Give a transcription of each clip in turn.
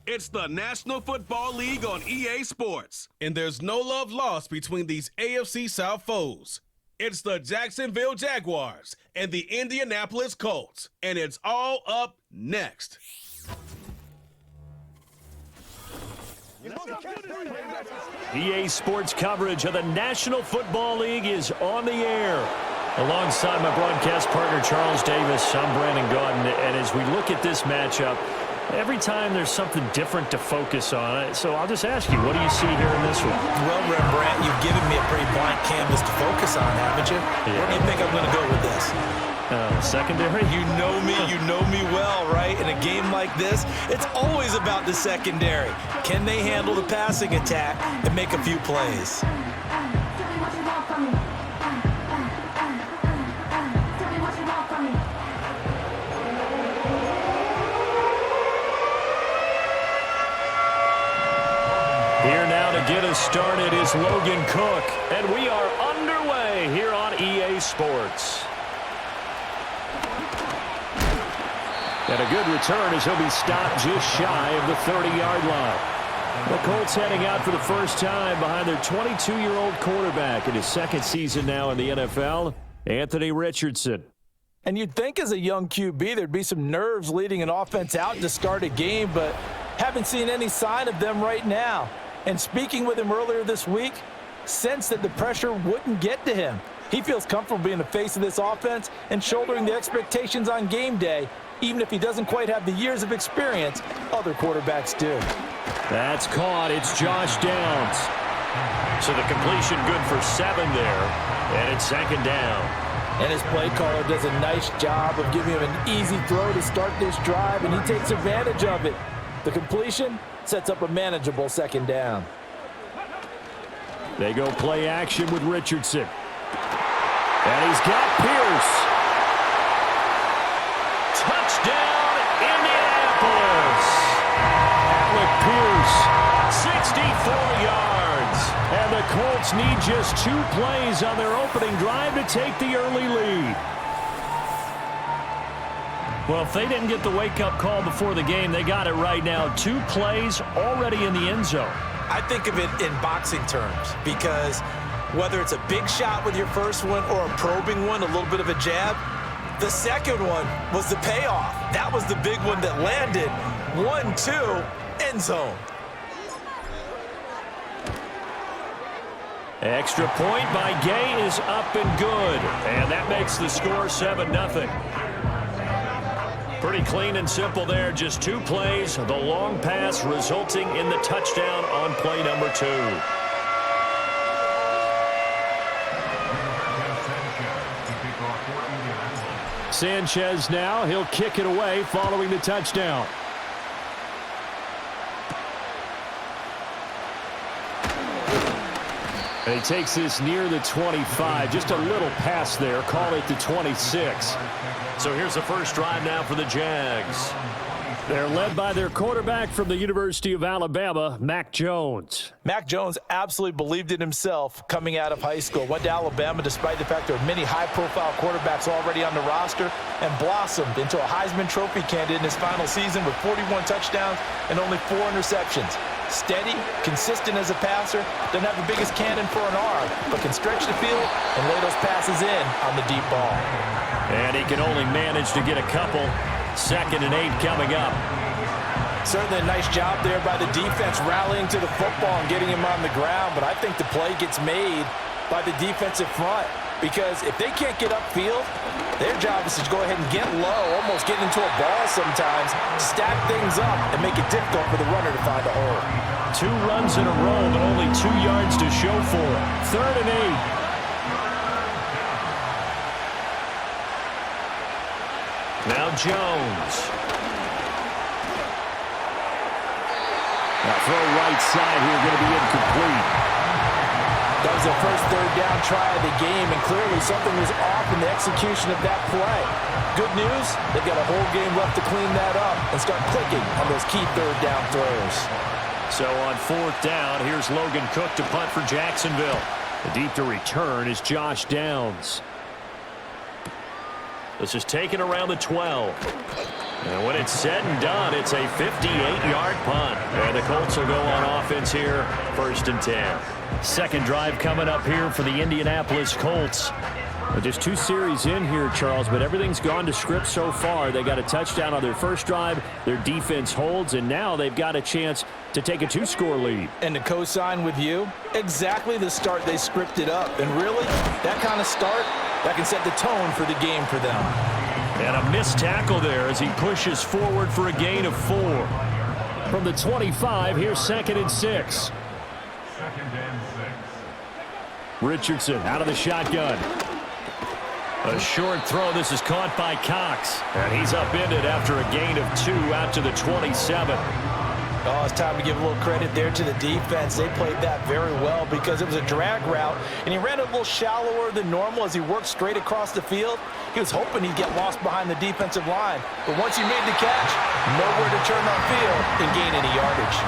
It's the National Football League on EA Sports. And there's no love lost between these AFC South foes. It's the Jacksonville Jaguars and the Indianapolis Colts. And it's all up next. EA Sports coverage of the National Football League is on the air. Alongside my broadcast partner, Charles Davis, I'm Brandon Gaudin. And as we look at this matchup, every time there's something different to focus on. So I'll just ask you, what do you see here in this one? Well, Rembrandt, you've given me a pretty blank canvas to focus on, haven't you? Yeah. Where do you think I'm going to go with this? Secondary? You know me well, right? In a game like this, it's always about the secondary. Can they handle the passing attack and make a few plays? Here now to get us started is Logan Cook, and we are underway here on EA Sports. And a good return as he'll be stopped just shy of the 30-yard line. The Colts heading out for the first time behind their 22-year-old quarterback in his second season now in the NFL, Anthony Richardson. And you'd think as a young QB there'd be some nerves leading an offense out to start a game, but haven't seen any sign of them right now. And speaking with him earlier this week, sensed that the pressure wouldn't get to him. He feels comfortable being the face of this offense and shouldering the expectations on game day, even if he doesn't quite have the years of experience other quarterbacks do. That's caught. It's Josh Downs. So the completion good for 7 there, and it's second down. And his play caller does a nice job of giving him an easy throw to start this drive, and he takes advantage of it. The completion sets up a manageable second down. They go play action with Richardson. And he's got Pierce. Touchdown, Indianapolis. Alec Pierce, 64 yards. And the Colts need just 2 plays on their opening drive to take the early lead. Well, if they didn't get the wake-up call before the game, they got it right now. 2 plays already in the end zone. I think of it in boxing terms because whether it's a big shot with your first one or a probing one, a little bit of a jab, the second one was the payoff. That was the big one that landed. 1-2, end zone. Extra point by Gay is up and good. And that makes the score 7-0. Pretty clean and simple there. Just 2 plays. The long pass resulting in the touchdown on play number 2. Sanchez now. He'll kick it away following the touchdown. And he takes this near the 25. Just a little pass there. Call it the 26. So here's the first drive now for the Jags. They're led by their quarterback from the University of Alabama, Mac Jones. Mac Jones absolutely believed in himself coming out of high school. Went to Alabama despite the fact there are many high-profile quarterbacks already on the roster and blossomed into a Heisman Trophy candidate in his final season with 41 touchdowns and only 4 interceptions. Steady, consistent as a passer, doesn't have the biggest cannon for an arm, but can stretch the field and lay those passes in on the deep ball. And he can only manage to get a couple. 2nd and 8 coming up. Certainly a nice job there by the defense rallying to the football and getting him on the ground, but I think the play gets made by the defensive front because if they can't get upfield, their job is to go ahead and get low, almost get into a ball sometimes, stack things up, and make it difficult for the runner to find a hole. 2 runs in a row, but only 2 yards to show for it. 3rd and 8. Now Jones. Now throw right side here, going to be incomplete. That was their first 3rd down try of the game, and clearly something was off in the execution of that play. Good news, they've got a whole game left to clean that up and start clicking on those key 3rd down throws. So on 4th down, here's Logan Cook to punt for Jacksonville. The deep to return is Josh Downs. This is taken around the 12. And when it's said and done, it's a 58-yard punt. And the Colts will go on offense here, 1st and 10. Second drive coming up here for the Indianapolis Colts. Just 2 series in here, Charles, but everything's gone to script so far. They got a touchdown on their first drive. Their defense holds, and now they've got a chance to take a 2-score lead. And to co-sign with you, exactly the start they scripted up. And really, that kind of start, that can set the tone for the game for them. And a missed tackle there as he pushes forward for a gain of 4. From the 25, here's 2nd and 6. Richardson out of the shotgun. A short throw. This is caught by Cox. And he's upended after a gain of 2 out to the 27. Oh, it's time to give a little credit there to the defense. They played that very well because it was a drag route, and he ran a little shallower than normal as he worked straight across the field. He was hoping he'd get lost behind the defensive line, but once he made the catch, nowhere to turn upfield and gain any yardage.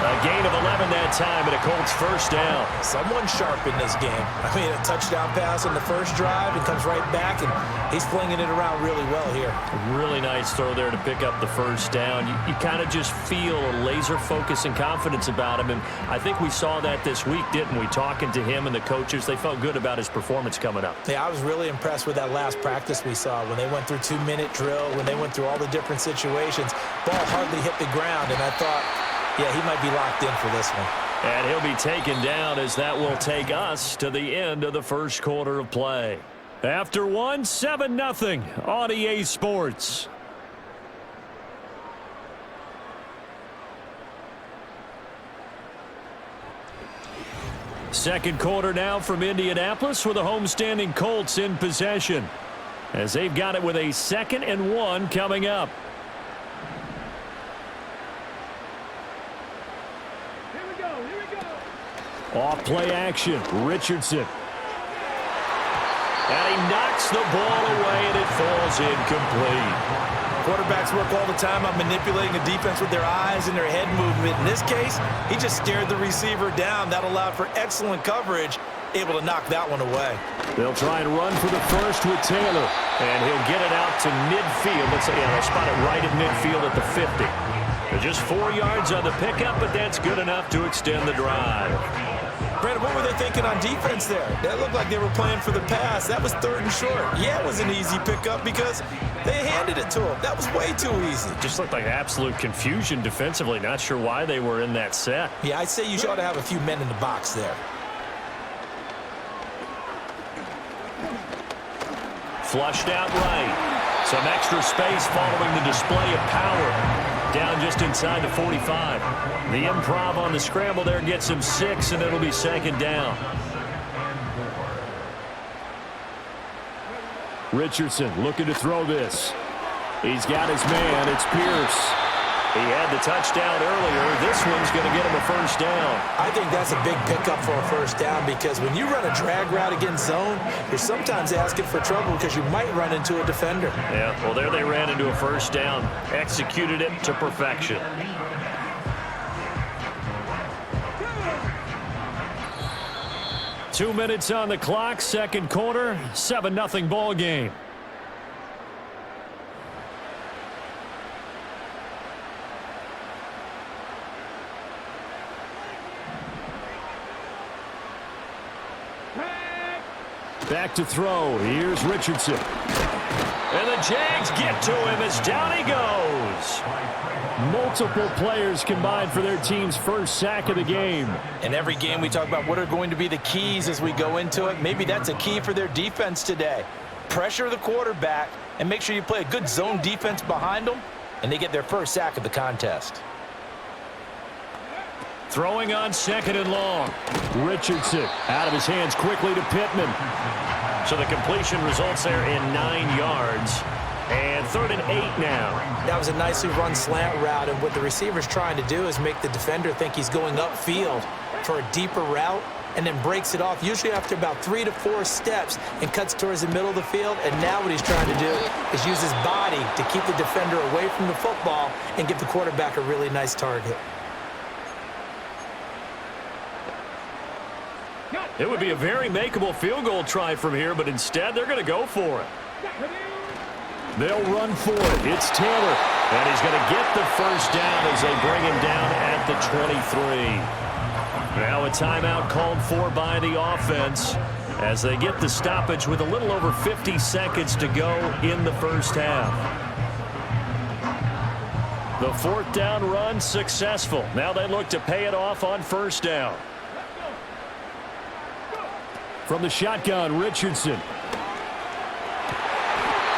A gain of 11 that time and a Colts first down. Someone sharp in this game. I mean, a touchdown pass on the first drive, and comes right back, and he's flinging it around really well here. A really nice throw there to pick up the first down. You kind of just feel a laser focus and confidence about him, and I think we saw that this week, didn't we? Talking to him and the coaches, they felt good about his performance coming up. Yeah, I was really impressed with that last practice we saw when they went through 2-minute drill, when they went through all the different situations. Ball hardly hit the ground, and I thought, yeah, he might be locked in for this one. And he'll be taken down as that will take us to the end of the first quarter of play. After 1, 7-0 on EA Sports. Second quarter now from Indianapolis with the homestanding Colts in possession, as they've got it with a 2nd and 1 coming up. Off play action, Richardson. And he knocks the ball away, and it falls incomplete. Quarterbacks work all the time on manipulating the defense with their eyes and their head movement. In this case, he just stared the receiver down. That allowed for excellent coverage, able to knock that one away. They'll try and run for the first with Taylor, and he'll get it out to midfield. Let's say, they'll spot it right at midfield at the 50. They're just 4 yards on the pickup, but that's good enough to extend the drive. Brandon, what were they thinking on defense there? That looked like they were playing for the pass. That was 3rd and short. Yeah, it was an easy pickup because they handed it to him. That was way too easy. Just looked like absolute confusion defensively. Not sure why they were in that set. Yeah, I'd say you ought to have a few men in the box there. Flushed out right. Some extra space following the display of power. Down just inside the 45. The improv on the scramble there gets him 6, and it'll be 2nd down. Richardson looking to throw this. He's got his man. It's Pierce. He had the touchdown earlier. This one's going to get him a first down. I think that's a big pickup for a first down because when you run a drag route against zone, you're sometimes asking for trouble because you might run into a defender. Yeah, well, there they ran into a first down. Executed it to perfection. Two minutes on the clock, second quarter, 7-0 ball game. Back to throw. Here's Richardson. And the Jags get to him as down he goes. Multiple players combined for their team's first sack of the game. In every game we talk about what are going to be the keys as we go into it. Maybe that's a key for their defense today. Pressure the quarterback and make sure you play a good zone defense behind them, and they get their first sack of the contest. Throwing on 2nd and long. Richardson out of his hands quickly to Pittman. So the completion results there in 9 yards. And 3rd and 8 now. That was a nicely run slant route, and what the receiver's trying to do is make the defender think he's going upfield for a deeper route and then breaks it off, usually after about 3 to 4 steps, and cuts towards the middle of the field. And now what he's trying to do is use his body to keep the defender away from the football and give the quarterback a really nice target. It would be a very makeable field goal try from here, but instead they're going to go for it. They'll run for it. It's Taylor. And he's going to get the first down as they bring him down at the 23. Now a timeout called for by the offense as they get the stoppage with a little over 50 seconds to go in the first half. The 4th down run successful. Now they look to pay it off on 1st down. From the shotgun, Richardson.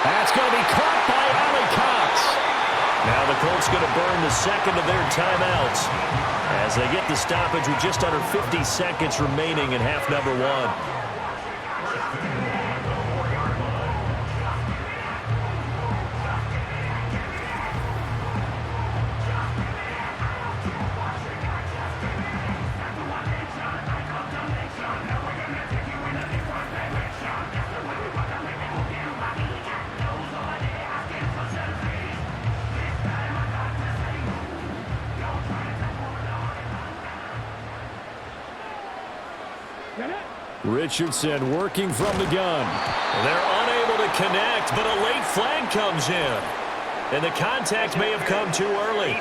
That's going to be caught by Cox. Now the Colts going to burn the second of their timeouts as they get the stoppage with just under 50 seconds remaining in half number 1. Richardson working from the gun. They're unable to connect, but a late flag comes in. And the contact may have come too early.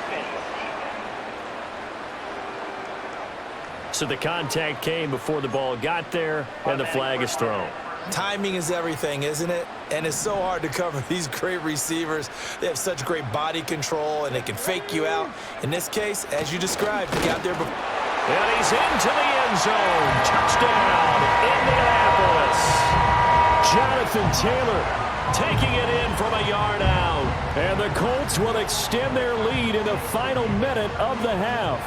So the contact came before the ball got there, and the flag is thrown. Timing is everything, isn't it? And it's so hard to cover these great receivers. They have such great body control, and they can fake you out. In this case, as you described, he got there before. And he's into the end zone. Touchdown, Indianapolis. Jonathan Taylor taking it in from a yard out. And the Colts will extend their lead in the final minute of the half.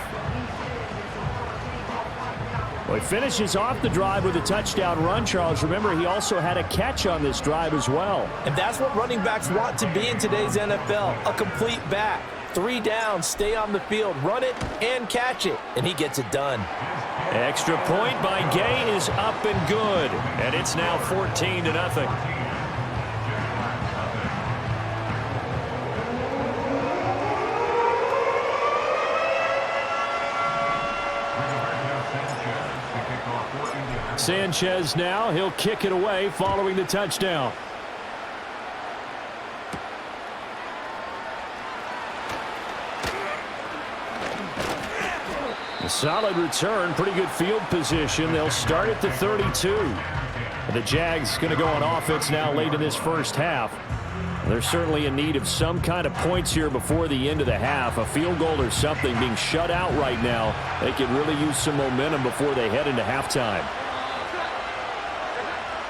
Well, he finishes off the drive with a touchdown run, Charles. Remember, he also had a catch on this drive as well. And that's what running backs want to be in today's NFL, a complete back. 3 down, stay on the field, run it, and catch it. And he gets it done. Extra point by Gay is up and good. And it's now 14-0. Sanchez now, he'll kick it away following the touchdown. A solid return, pretty good field position. They'll start at the 32. The Jags going to go on offense now late in this first half. They're certainly in need of some kind of points here before the end of the half. A field goal or something, being shut out right now. They could really use some momentum before they head into halftime.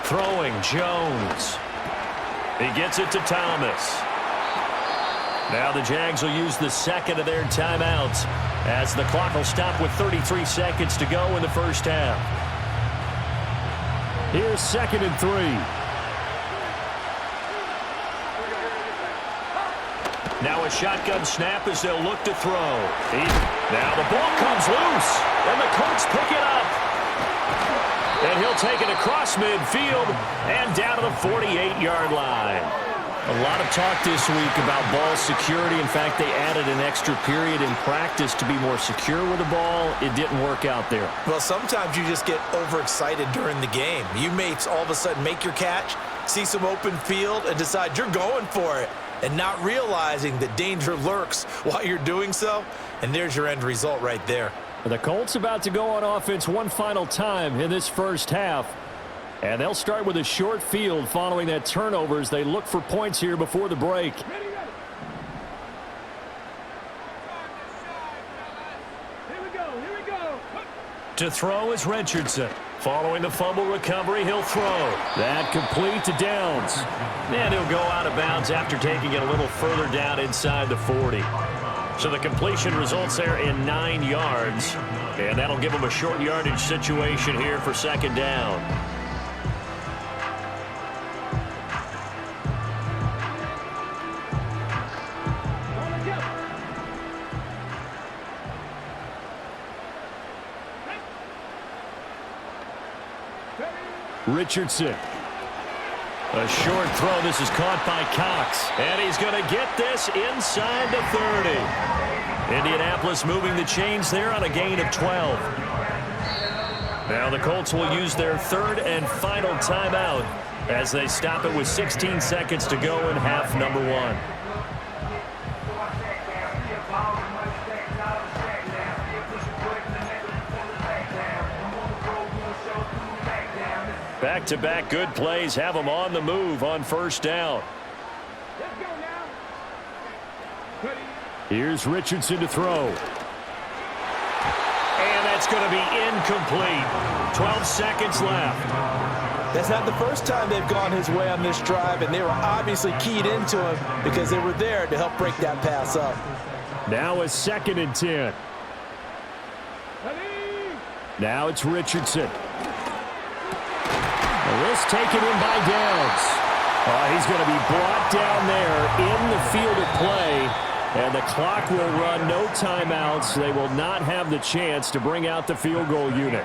Throwing, Jones. He gets it to Thomas. Now the Jags will use the second of their timeouts as the clock will stop with 33 seconds to go in the first half. Here's 2nd and 3. Now a shotgun snap as they'll look to throw. Now the ball comes loose, and the Colts pick it up. And he'll take it across midfield and down to the 48-yard line. A lot of talk this week about ball security. In fact, they added an extra period in practice to be more secure with the ball. It didn't work out there. Well, sometimes you just get overexcited during the game. You may all of a sudden make your catch, see some open field, and decide you're going for it, and not realizing that danger lurks while you're doing so. And there's your end result right there. The Colts about to go on offense one final time in this first half. And they'll start with a short field following that turnover as they look for points here before the break. To throw is Richardson. Following the fumble recovery, he'll throw. That complete to Downs. And he'll go out of bounds after taking it a little further down inside the 40. So the completion results there in 9 yards. And that'll give him a short yardage situation here for 2nd down. Richardson. A short throw. This is caught by Cox. And he's going to get this inside the 30. Indianapolis moving the chains there on a gain of 12. Now the Colts will use their 3rd and final timeout as they stop it with 16 seconds to go in half number 1. back-to-back good plays have them on the move on first down. Here's Richardson to throw. And that's going to be incomplete. 12 seconds left. That's not the first time they've gone his way on this drive, and they were obviously keyed into him because they were there to help break that pass up. Now a 2nd and 10. Now it's Richardson. This taken in by Downs. He's going to be brought down there in the field of play, and the clock will run, no timeouts. They will not have the chance to bring out the field goal unit.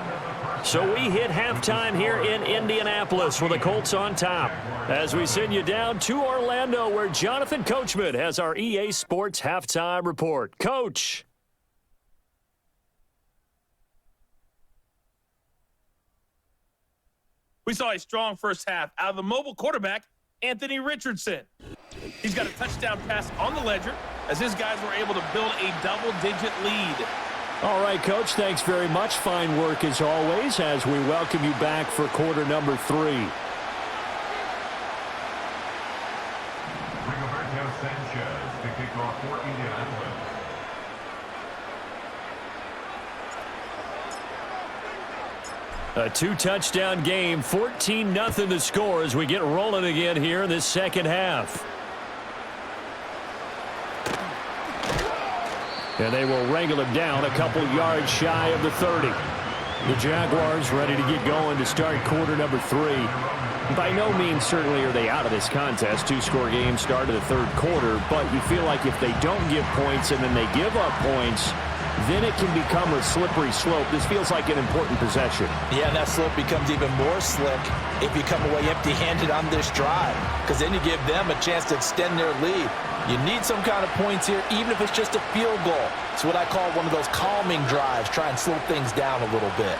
So we hit halftime here in Indianapolis with the Colts on top as we send you down to Orlando where Jonathan Coachman has our EA Sports halftime report. Coach. We saw a strong first half out of the mobile quarterback, Anthony Richardson. He's got a touchdown pass on the ledger as his guys were able to build a double-digit lead. All right, Coach, thanks very much. Fine work as always as we welcome you back for quarter number 3. A 2-touchdown game, 14-0 the score as we get rolling again here in this second half. And they will wrangle him down a couple yards shy of the 30. The Jaguars ready to get going to start quarter number 3. By no means certainly are they out of this contest. 2-score game start of the third quarter, but you feel like if they don't give points and then they give up points, then it can become a slippery slope. This feels like an important possession. Yeah, and that slope becomes even more slick if you come away empty-handed on this drive, because then you give them a chance to extend their lead. You need some kind of points here, even if it's just a field goal. It's what I call one of those calming drives. Try and slow things down a little bit.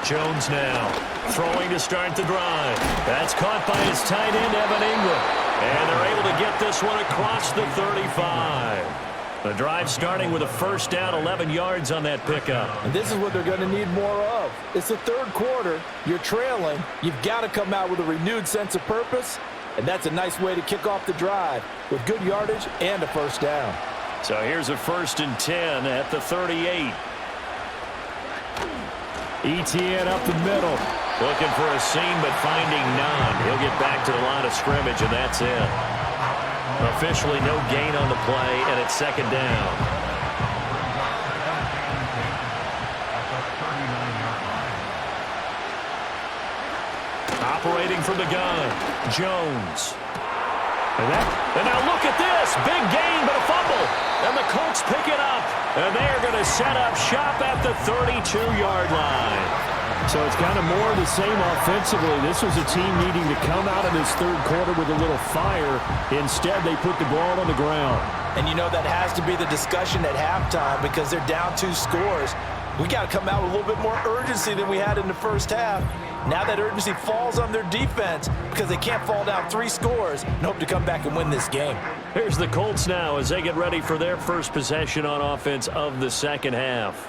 Jones now throwing to start the drive. That's caught by his tight end, Evan Ingram. And they're able to get this one across the 35. The drive starting with a first down, 11 yards on that pickup. And this is what they're going to need more of. It's the third quarter. You're trailing. You've got to come out with a renewed sense of purpose, and that's a nice way to kick off the drive with good yardage and a first down. So here's a 1st and 10 at the 38. ETN up the middle. Looking for a seam, but finding none. He'll get back to the line of scrimmage, and that's it. Officially no gain on the play, and it's 2nd down. Operating from the gun, Jones. And now look at this. Big gain, but a fumble. And the Colts pick it up. And they're going to set up shop at the 32-yard line. So it's kind of more of the same offensively. This was a team needing to come out of this third quarter with a little fire. Instead, they put the ball on the ground. And you know that has to be the discussion at halftime because they're down 2 scores. We got to come out with a little bit more urgency than we had in the first half. Now that urgency falls on their defense because they can't fall down 3 scores and hope to come back and win this game. Here's the Colts now as they get ready for their first possession on offense of the second half.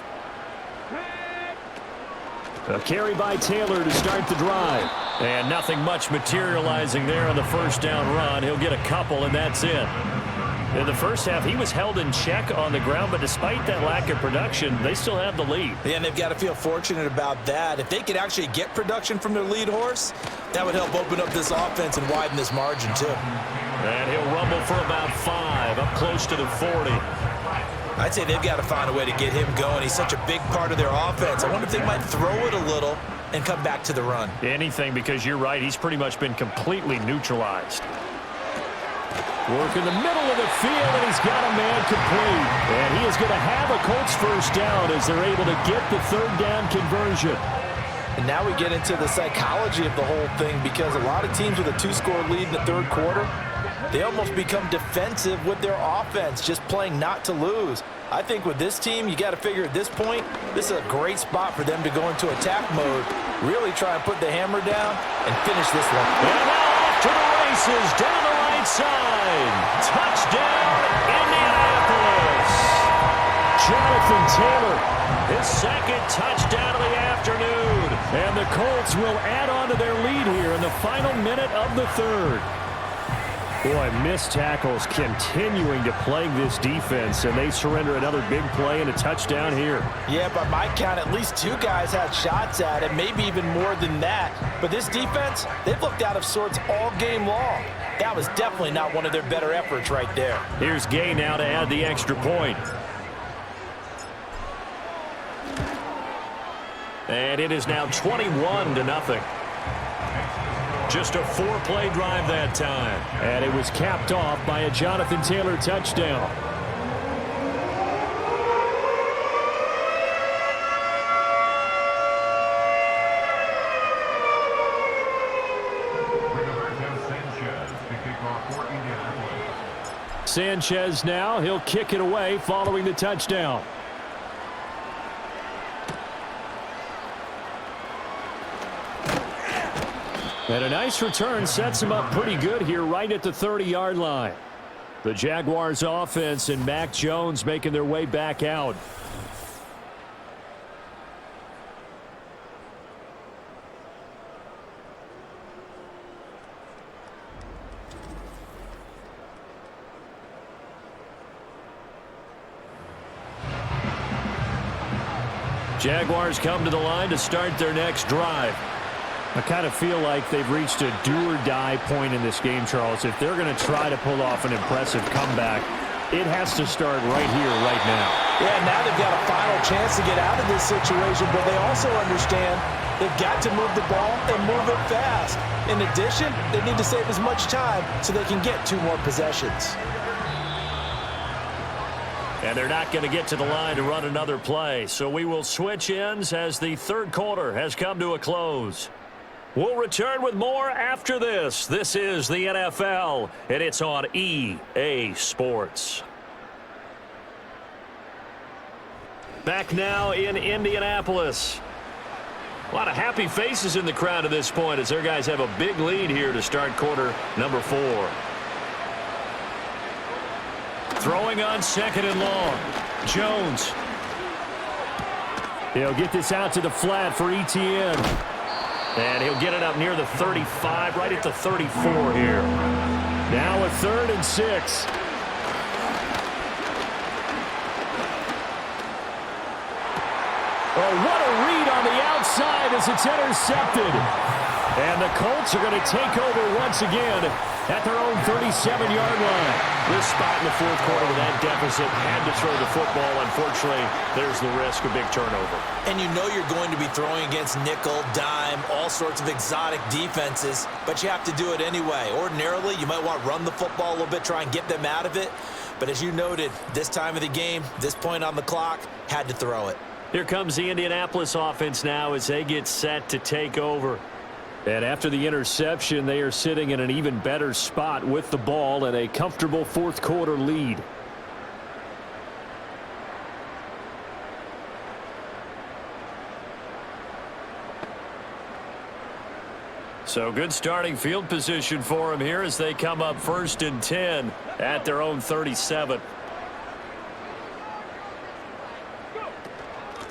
A carry by Taylor to start the drive. And nothing much materializing there on the first down run. He'll get a couple, and that's it. In the first half, he was held in check on the ground, but despite that lack of production, they still have the lead. Yeah, and they've got to feel fortunate about that. If they could actually get production from their lead horse, that would help open up this offense and widen this margin, too. And he'll rumble for about 5, up close to the 40. I'd say they've got to find a way to get him going. He's such a big part of their offense. I wonder if they might throw it a little and come back to the run. Anything, because you're right. He's pretty much been completely neutralized. Work in the middle of the field, and he's got a man complete. And he is going to have a Colts first down as they're able to get the third down conversion. And now we get into the psychology of the whole thing because a lot of teams with a 2-score lead in the third quarter, they almost become defensive with their offense, just playing not to lose. I think with this team, you got to figure at this point, this is a great spot for them to go into attack mode, really try and put the hammer down and finish this one. And now off to the races, down the right side. Touchdown, Indianapolis. Jonathan Taylor, his second touchdown of the afternoon. And the Colts will add on to their lead here in the final minute of the third. Boy, missed tackles continuing to plague this defense, and they surrender another big play and a touchdown here. Yeah, by my count, at least 2 guys had shots at it, maybe even more than that. But this defense, they've looked out of sorts all game long. That was definitely not one of their better efforts right there. Here's Gay now to add the extra point. And it is now 21-0. Just a 4-play drive that time. And it was capped off by a Jonathan Taylor touchdown. Sanchez now, he'll kick it away following the touchdown. And a nice return sets him up pretty good here right at the 30-yard line. The Jaguars offense and Mac Jones making their way back out. Jaguars come to the line to start their next drive. I kind of feel like they've reached a do-or-die point in this game, Charles. If they're going to try to pull off an impressive comeback, it has to start right here, right now. Yeah, now they've got a final chance to get out of this situation, but they also understand they've got to move the ball and move it fast. In addition, they need to save as much time so they can get 2 more possessions. And they're not going to get to the line to run another play, so we will switch ends as the third quarter has come to a close. We'll return with more after this. This is the NFL, and it's on EA Sports. Back now in Indianapolis. A lot of happy faces in the crowd at this point as their guys have a big lead here to start quarter number 4. Throwing on 2nd and long. Jones. He'll get this out to the flat for Etienne. And he'll get it up near the 35, right at the 34 here. Now a 3rd and 6. Oh, what a read on the outside as it's intercepted. And the Colts are going to take over once again at their own 37-yard line. This spot in the fourth quarter with that deficit had to throw the football. Unfortunately, there's the risk of big turnover. And you know you're going to be throwing against nickel, dime, all sorts of exotic defenses, but you have to do it anyway. Ordinarily, you might want to run the football a little bit, try and get them out of it. But as you noted, this time of the game, this point on the clock, had to throw it. Here comes the Indianapolis offense now as they get set to take over. And after the interception, they are sitting in an even better spot with the ball and a comfortable fourth quarter lead. So good starting field position for them here as they come up 1st and 10 at their own 37.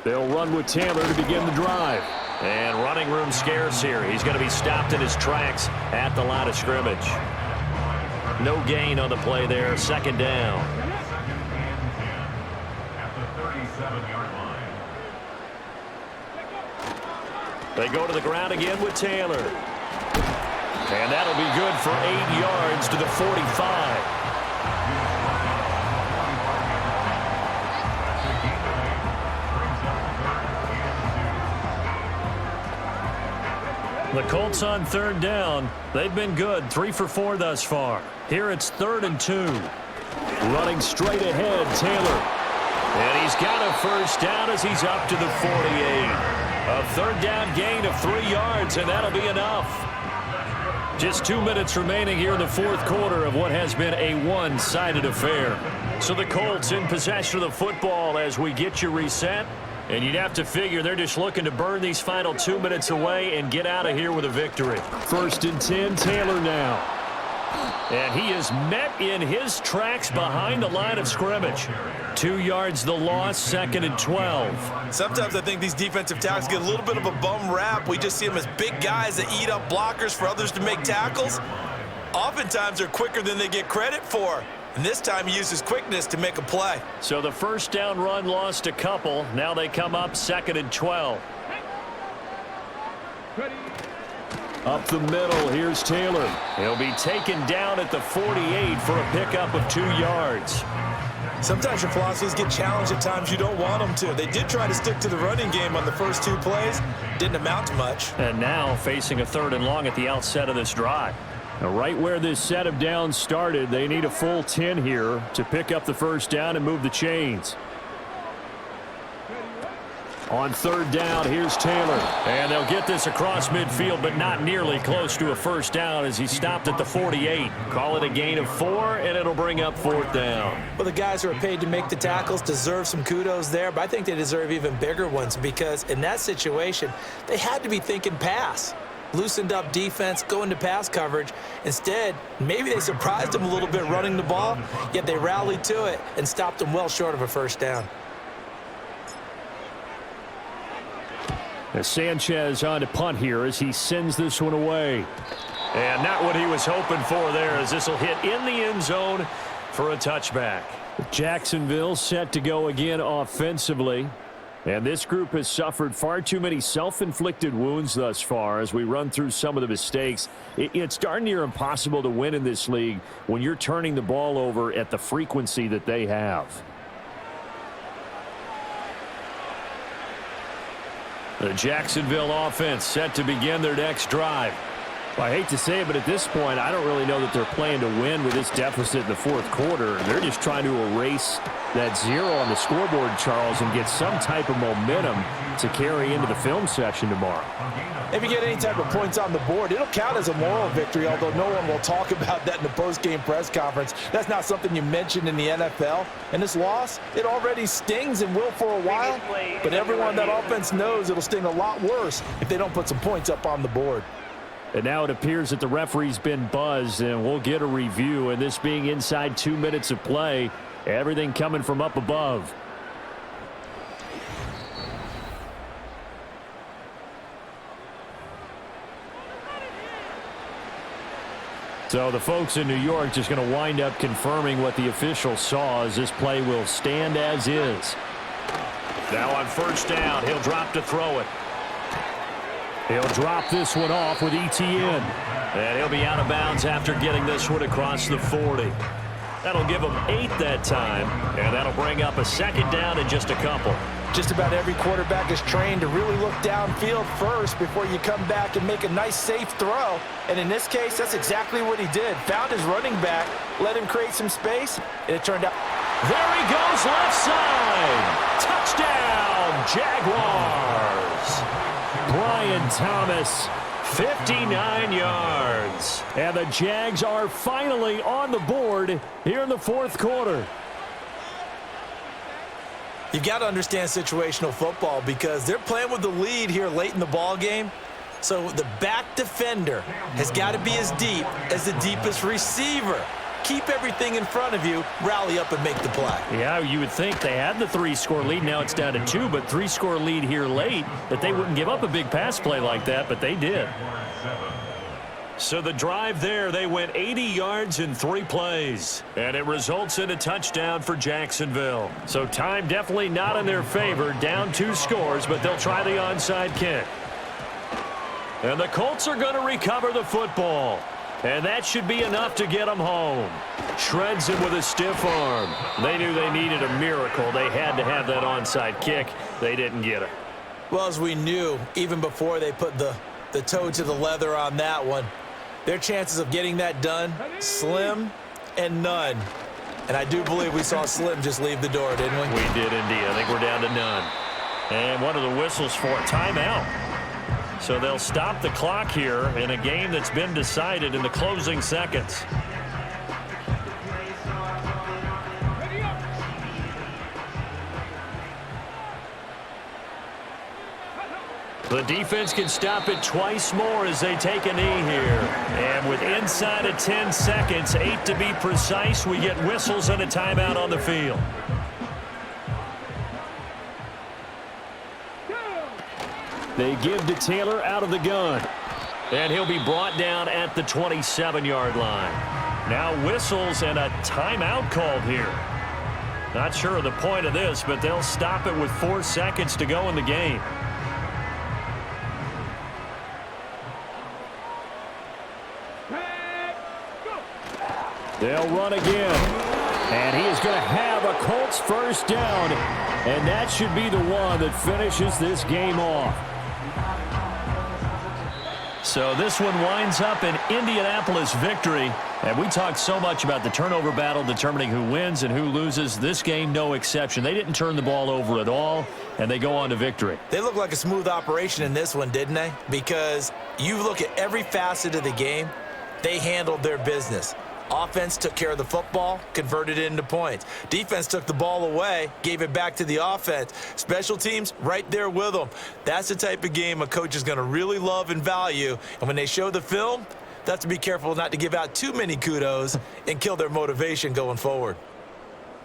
They'll run with Taylor to begin the drive. And running room scarce here. He's going to be stopped in his tracks at the line of scrimmage. No gain on the play there. 2nd down. They go to the ground again with Taylor. And that'll be good for 8 yards to the 45. The Colts on 3rd down. They've been good. 3 for 4 thus far. Here it's 3rd and 2. Running straight ahead, Taylor. And he's got a 1st down as he's up to the 48. A 3rd down gain of 3 yards, and that'll be enough. Just 2 minutes remaining here in the fourth quarter of what has been a one-sided affair. So the Colts in possession of the football as we get you reset. And you'd have to figure they're just looking to burn these final 2 minutes away and get out of here with a victory. 1st and 10, Taylor now. And he is met in his tracks behind the line of scrimmage. 2 yards the loss, 2nd and 12. Sometimes I think these defensive tackles get a little bit of a bum rap. We just see them as big guys that eat up blockers for others to make tackles. Oftentimes they're quicker than they get credit for. And this time he uses quickness to make a play. So the first down run lost a couple. Now they come up 2nd and 12. Up the middle, here's Taylor. He'll be taken down at the 48 for a pickup of 2 yards. Sometimes your philosophies get challenged at times you don't want them to. They did try to stick to the running game on the first 2 plays. Didn't amount to much. And now facing a 3rd and long at the outset of this drive. Now, right where this set of downs started, they need a full 10 here to pick up the first down and move the chains. On 3rd down, here's Taylor. And they'll get this across midfield, but not nearly close to a first down as he stopped at the 48. Call it a gain of 4, and it'll bring up 4th down. Well, the guys who are paid to make the tackles deserve some kudos there, but I think they deserve even bigger ones because in that situation, they had to be thinking pass. Loosened up defense, going to pass coverage. Instead, maybe they surprised them a little bit running the ball, yet they rallied to it and stopped them well short of a first down. As Sanchez on to punt here as he sends this one away. And not what he was hoping for there as this will hit in the end zone for a touchback. Jacksonville set to go again offensively. And this group has suffered far too many self-inflicted wounds thus far as we run through some of the mistakes. It's darn near impossible to win in this league when you're turning the ball over at the frequency that they have. The Jacksonville offense set to begin their next drive. Well, I hate to say it, but at this point, I don't really know that they're playing to win with this deficit in the 4th quarter. They're just trying to erase that 0 on the scoreboard, Charles, and get some type of momentum to carry into the film session tomorrow. If you get any type of points on the board, it'll count as a moral victory, although no one will talk about that in the post-game press conference. That's not something you mentioned in the NFL. And this loss, it already stings and will for a while, but everyone on that offense knows it'll sting a lot worse if they don't put some points up on the board. And now it appears that the referee's been buzzed, and we'll get a review. And this being inside 2 minutes of play, everything coming from up above. So the folks in New York just going to wind up confirming what the official saw as this play will stand as is. Now on 1st down, he'll drop to throw it. He'll drop this one off with ETN. And he'll be out of bounds after getting this one across the 40. That'll give him 8 that time, and that'll bring up a 2nd down in just a couple. Just about every quarterback is trained to really look downfield first before you come back and make a nice, safe throw. And in this case, that's exactly what he did. Found his running back, let him create some space, and it turned out. There he goes, left side. Touchdown, Jaguars. Brian Thomas, 59 yards. And the Jags are finally on the board here in the 4th quarter. You've got to understand situational football because they're playing with the lead here late in the ball game. So the back defender has got to be as deep as the deepest receiver. Keep everything in front of you, rally up and make the play. Yeah, you would think they had the 3-score lead. Now it's down to 2, but 3-score lead here late, that they wouldn't give up a big pass play like that, but they did. So the drive there, they went 80 yards in 3 plays. And it results in a touchdown for Jacksonville. So time definitely not in their favor. Down 2 scores, but they'll try the onside kick. And the Colts are going to recover the football. And that should be enough to get them home. Shreds him with a stiff arm. They knew they needed a miracle. They had to have that onside kick. They didn't get it. Well, as we knew, even before they put the toe to the leather on that one, their chances of getting that done, slim and none. And I do believe we saw Slim just leave the door, didn't we? We did indeed. I think we're down to none. And one of the whistles for a timeout. So they'll stop the clock here in a game that's been decided in the closing seconds. The defense can stop it twice more as they take a knee here. And with inside of 10 seconds, 8 to be precise, we get whistles and a timeout on the field. They give to Taylor out of the gun. And he'll be brought down at the 27-yard line. Now whistles and a timeout called here. Not sure of the point of this, but they'll stop it with 4 seconds to go in the game. They'll run again. And he is going to have a Colts first down. And that should be the one that finishes this game off. So this one winds up an Indianapolis victory. And we talked so much about the turnover battle determining who wins and who loses. This game, no exception. They didn't turn the ball over at all, and they go on to victory. They look like a smooth operation in this one, didn't they? Because you look at every facet of the game, they handled their business. Offense took care of the football, converted it into points. Defense took the ball away, gave it back to the offense. Special teams, right there with them. That's the type of game a coach is going to really love and value. And when they show the film, they have to be careful not to give out too many kudos and kill their motivation going forward.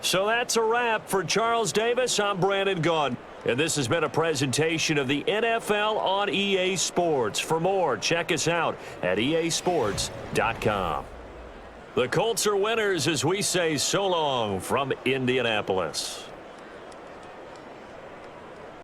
So that's a wrap for Charles Davis. I'm Brandon Gaudin. And this has been a presentation of the NFL on EA Sports. For more, check us out at easports.com. The Colts are winners as we say so long from Indianapolis.